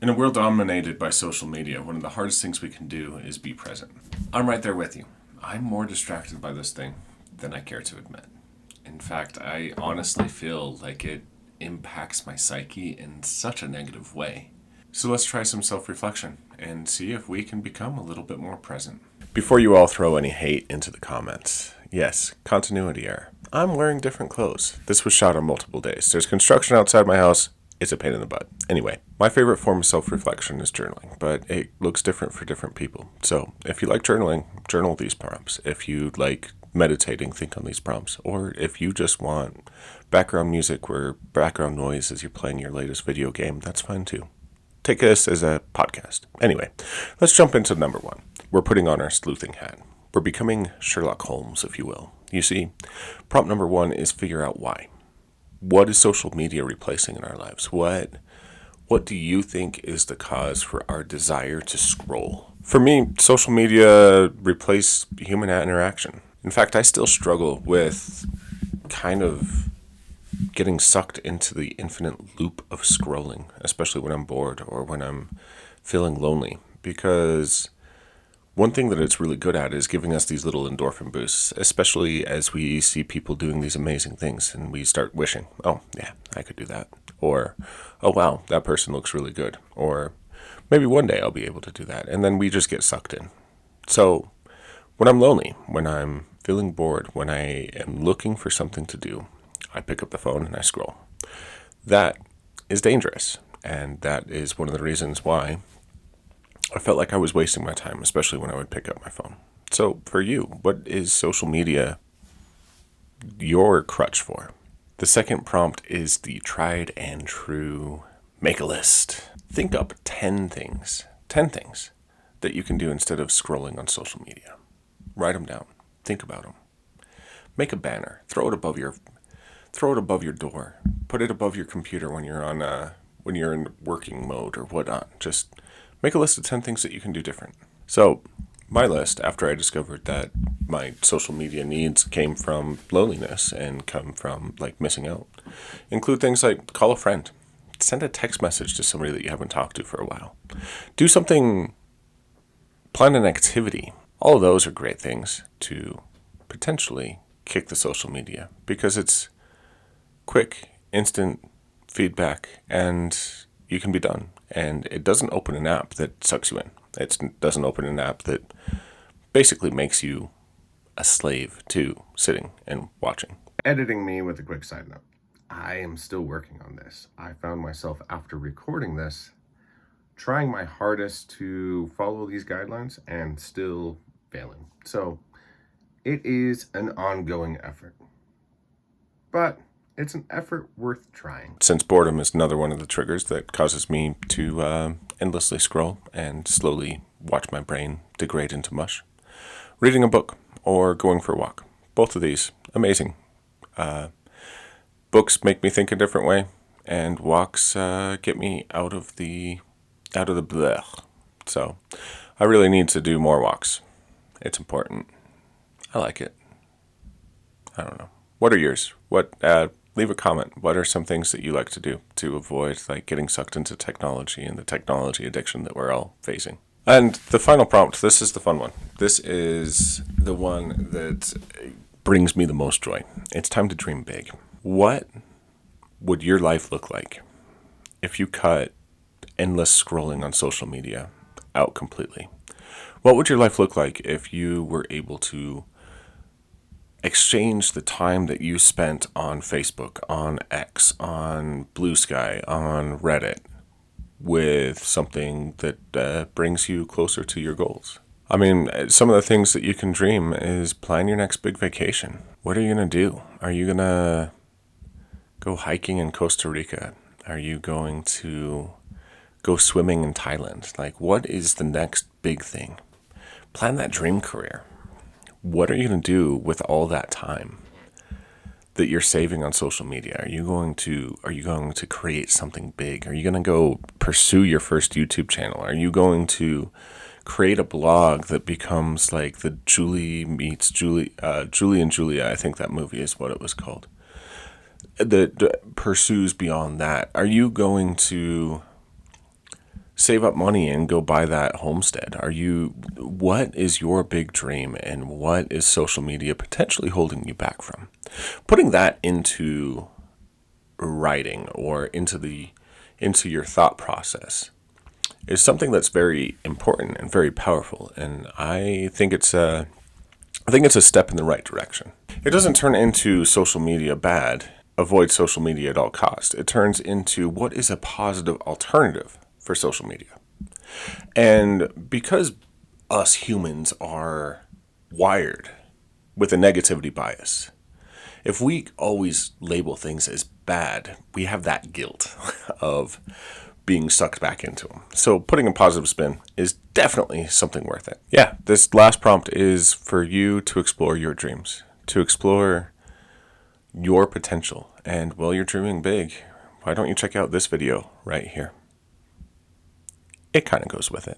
In a world dominated by social media, one of the hardest things we can do is be present. I'm right there with you. I'm more distracted by this thing than I care to admit. In fact, I honestly feel like it impacts my psyche in such a negative way. So let's try some self reflection and see if we can become a little bit more present. Before you all throw any hate into the comments, yes, continuity error. I'm wearing different clothes. This was shot on multiple days. There's construction outside my house. It's a pain in the butt. Anyway, my favorite form of self-reflection is journaling, but it looks different for different people. So if you like journaling, journal these prompts. If you like meditating, think on these prompts. Or if you just want background music where background noise as you're playing your latest video game, that's fine too. Take this as a podcast. Anyway, let's jump into number one. We're putting on our sleuthing hat. We're becoming Sherlock Holmes, if you will. You see, prompt number one is figure out why. What is social media replacing in our lives? What do you think is the cause for our desire to scroll? For me, social media replaced human interaction. In fact, I still struggle with kind of getting sucked into the infinite loop of scrolling, especially when I'm bored or when I'm feeling lonely, because one thing that it's really good at is giving us these little endorphin boosts, especially as we see people doing these amazing things and we start wishing, oh, yeah, I could do that. Or, oh, wow, that person looks really good. Or maybe one day I'll be able to do that. And then we just get sucked in. So when I'm lonely, when I'm feeling bored, when I am looking for something to do, I pick up the phone and I scroll. That is dangerous. And that is one of the reasons why I felt like I was wasting my time, especially when I would pick up my phone. So for you, what is social media your crutch for? The second prompt is the tried and true make a list. Think up 10 things that you can do instead of scrolling on social media. Write them down. Think about them. Make a banner. Throw it above your door. Put it above your computer when you're in working mode or whatnot. Just make a list of 10 things that you can do different. So, my list, after I discovered that my social media needs came from loneliness and come from, missing out, include things like call a friend, send a text message to somebody that you haven't talked to for a while, do something, plan an activity. All of those are great things to potentially kick the social media because it's quick, instant feedback, and you can be done. And it doesn't open an app that sucks you in. It doesn't open an app that basically makes you a slave to sitting and watching. Editing me with a quick side note. I am still working on this. I found myself after recording this trying my hardest to follow these guidelines and still failing. So it is an ongoing effort. But it's an effort worth trying. Since boredom is another one of the triggers that causes me to endlessly scroll and slowly watch my brain degrade into mush, reading a book or going for a walk. Both of these, amazing. Books make me think a different way, and walks get me out of the blech. So I really need to do more walks. It's important. I like it. I don't know. What are yours? Leave a comment. What are some things that you like to do to avoid getting sucked into technology and the technology addiction that we're all facing? And the final prompt, this is the fun one. This is the one that brings me the most joy. It's time to dream big. What would your life look like if you cut endless scrolling on social media out completely? What would your life look like if you were able to exchange the time that you spent on Facebook, on X, on Blue Sky, on Reddit with something that brings you closer to your goals? I mean, some of the things that you can dream is plan your next big vacation. What are you going to do? Are you going to go hiking in Costa Rica? Are you going to go swimming in Thailand? What is the next big thing? Plan that dream career. What are you going to do with all that time that you're saving on social media? Are you going to create something big? Are you going to go pursue your first YouTube channel? Are you going to create a blog that becomes the Julie meets Julie, Julie and Julia? I think that movie is what it was called. That pursues beyond that. Are you going to save up money and go buy that homestead? What is your big dream, and what is social media potentially holding you back from? Putting that into writing or into your thought process is something that's very important and very powerful, and I think it's a step in the right direction. It doesn't turn into social media bad, avoid social media at all costs. It turns into what is a positive alternative for social media. And because us humans are wired with a negativity bias, if we always label things as bad, we have that guilt of being sucked back into them. So putting a positive spin is definitely something worth it. Yeah, this last prompt is for you to explore your dreams, to explore your potential. And while you're dreaming big, why don't you check out this video right here? It kind of goes with it.